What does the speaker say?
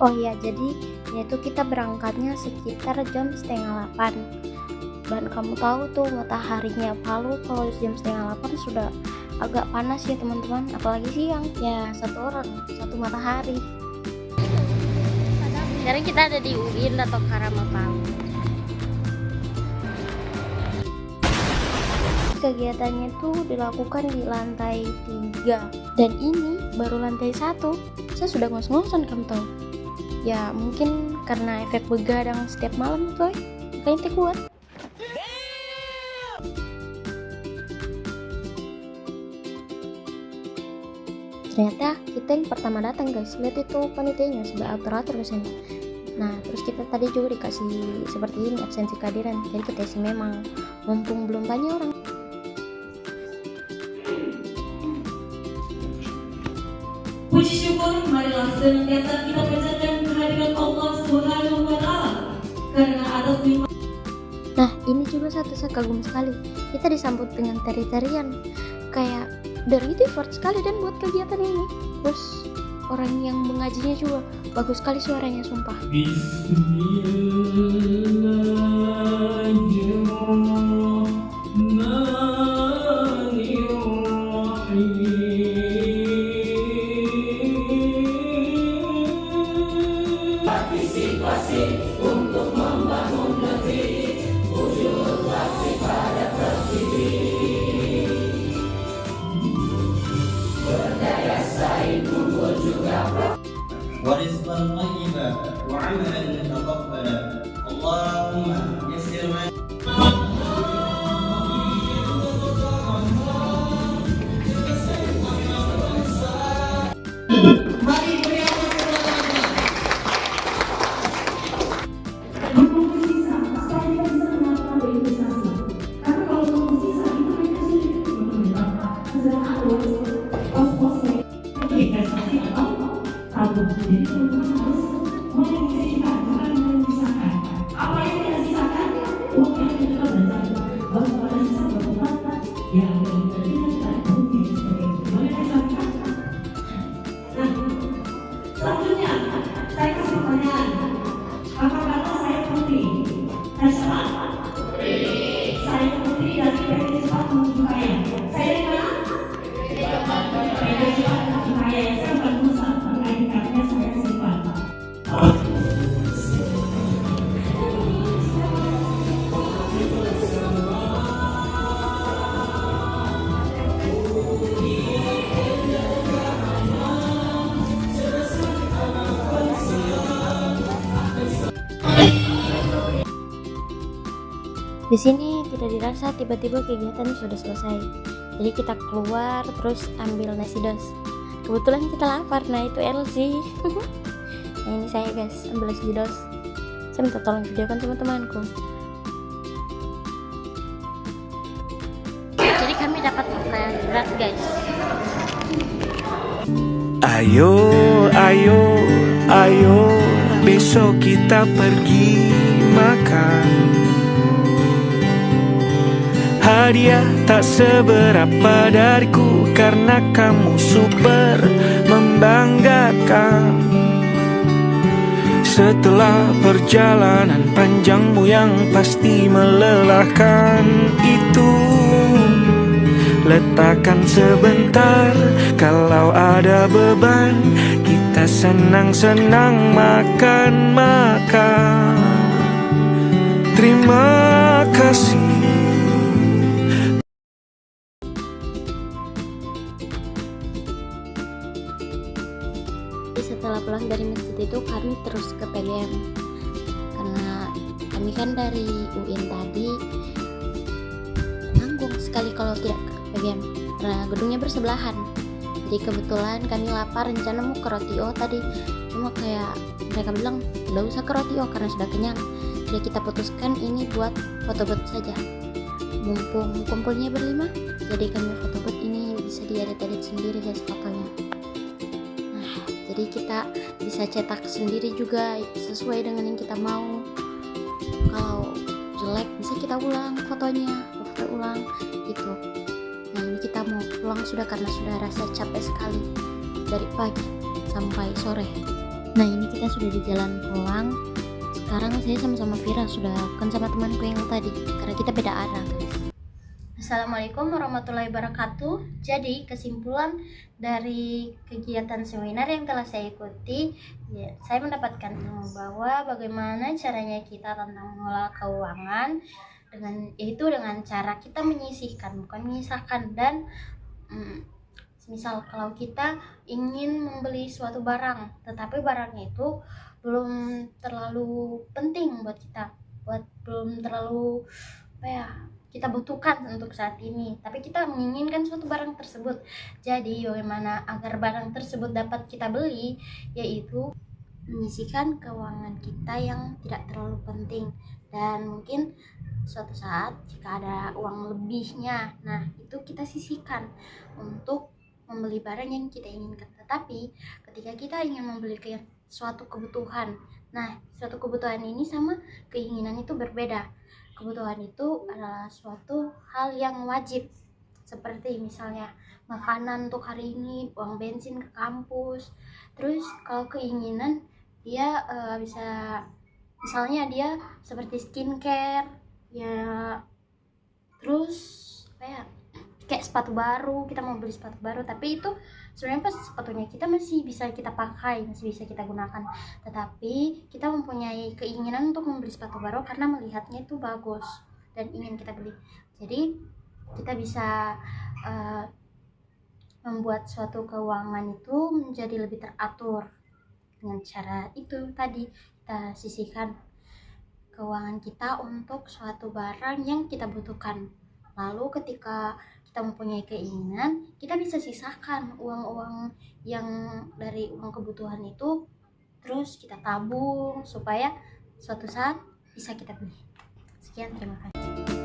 Oh iya, jadi itu kita berangkatnya sekitar jam setengah 8. Dan kamu tahu tuh mataharinya Palu kalau jam setengah 8 sudah agak panas ya teman-teman, apalagi siang ya, satu orang satu matahari. Sekarang kita ada di UIN atau Karama Palu. Kegiatannya tuh dilakukan di lantai 3 dan ini baru lantai 1. Saya sudah ngos-ngosan kamu tahu ya, mungkin karena efek begadang setiap malam tuh makanya kuat. Ternyata kita yang pertama datang guys, lihat itu panitianya sudah atur-atur kesini. Nah terus kita tadi juga dikasih seperti ini absensi kehadiran, jadi kita isi memang mumpung belum banyak orang. Puji syukur marilah senantiasa kita panjatkan kehadiran Allah Subhanahu wa Ta'ala, karena atas nikmat. Nah ini juga satu saya kagum sekali, kita disambut dengan tari-tarian kayak dari effort sekali dan buat kegiatan ini. Terus orang yang mengajinya juga bagus sekali suaranya sumpah. Partisipasi untuk membangun negeri, wujud bakti pada pertiwi, berdaya saing unggul juga warizqan thayyiban wa 'amalan mutaqabbala. Allahumma yassir ma Selanjutnya, saya kasih pertanyaan. Apakah saya putri? Saya salah? Saya putri dari PT Cepat Menuju Kaya. Saya dari mana? PT Cepat Menuju Kaya. Saya bukan pusat pengadilannya, saya simpan. Di sini tidak dirasa tiba-tiba kegiatan sudah selesai. Jadi kita keluar terus ambil nasi dos. Kebetulan kita lapar, nah itu Elsie. Nah ini saya guys, ambil nasi dos. Saya minta tolong videokan teman-temanku. Jadi kami dapat makanan berat guys. Ayo, ayo, ayo, besok kita pergi makan. Hadiah tak seberapa dariku, karena kamu super membanggakan. Setelah perjalanan panjangmu yang pasti melelahkan itu, letakkan sebentar. Kalau ada beban, kita senang-senang makan-makan. Terima kasih. Setelah pulang dari masjid itu kami terus ke PGM, karena kami kan dari UIN tadi tanggung sekali kalau tidak ke PGM karena gedungnya bersebelahan. Jadi kebetulan kami lapar, rencana mau ke Rotio tadi, cuma kayak mereka bilang udah usah ke Rotio karena sudah kenyang. Jadi kita putuskan ini buat foto booth saja, mumpung kumpulnya berlima, jadi kami foto booth ini bisa diedit-edit sendiri guys fotonya. Jadi kita bisa cetak sendiri juga sesuai dengan yang kita mau. Kalau jelek bisa kita ulang fotonya, foto ulang gitu. Nah ini kita mau pulang sudah karena sudah rasa capek sekali dari pagi sampai sore. Nah, ini kita sudah di jalan pulang. Sekarang saya sama-sama Vira, sudah bukan sama temanku yang tadi karena kita beda arah, guys. Assalamualaikum warahmatullahi wabarakatuh. Jadi kesimpulan dari kegiatan seminar yang telah saya ikuti, ya, saya mendapatkan ilmu bahwa bagaimana caranya kita tentang mengelola keuangan dengan cara kita menyisihkan, bukan menyisahkan. Dan misal kalau kita ingin membeli suatu barang, tetapi barangnya itu belum terlalu penting buat kita, belum terlalu kita butuhkan untuk saat ini, tapi kita menginginkan suatu barang tersebut. Jadi bagaimana agar barang tersebut dapat kita beli, yaitu menyisihkan keuangan kita yang tidak terlalu penting. Dan mungkin suatu saat jika ada uang lebihnya, nah itu kita sisihkan untuk membeli barang yang kita inginkan. Tetapi ketika kita ingin membeli suatu kebutuhan, nah suatu kebutuhan ini sama keinginan itu berbeda. Kebutuhan itu adalah suatu hal yang wajib, seperti misalnya makanan untuk hari ini, uang bensin ke kampus. Terus kalau keinginan dia bisa, misalnya dia seperti skincare ya, terus kayak sepatu baru, kita mau beli sepatu baru, tapi itu sebenarnya pas sepatunya kita masih bisa kita pakai, masih bisa kita gunakan, tetapi kita mempunyai keinginan untuk membeli sepatu baru karena melihatnya itu bagus dan ingin kita beli. Jadi kita bisa membuat suatu keuangan itu menjadi lebih teratur dengan cara itu tadi, kita sisihkan keuangan kita untuk suatu barang yang kita butuhkan. Lalu ketika kita mempunyai keinginan, kita bisa sisahkan uang-uang yang dari uang kebutuhan itu, terus kita tabung supaya suatu saat bisa kita beli. Sekian, terima kasih.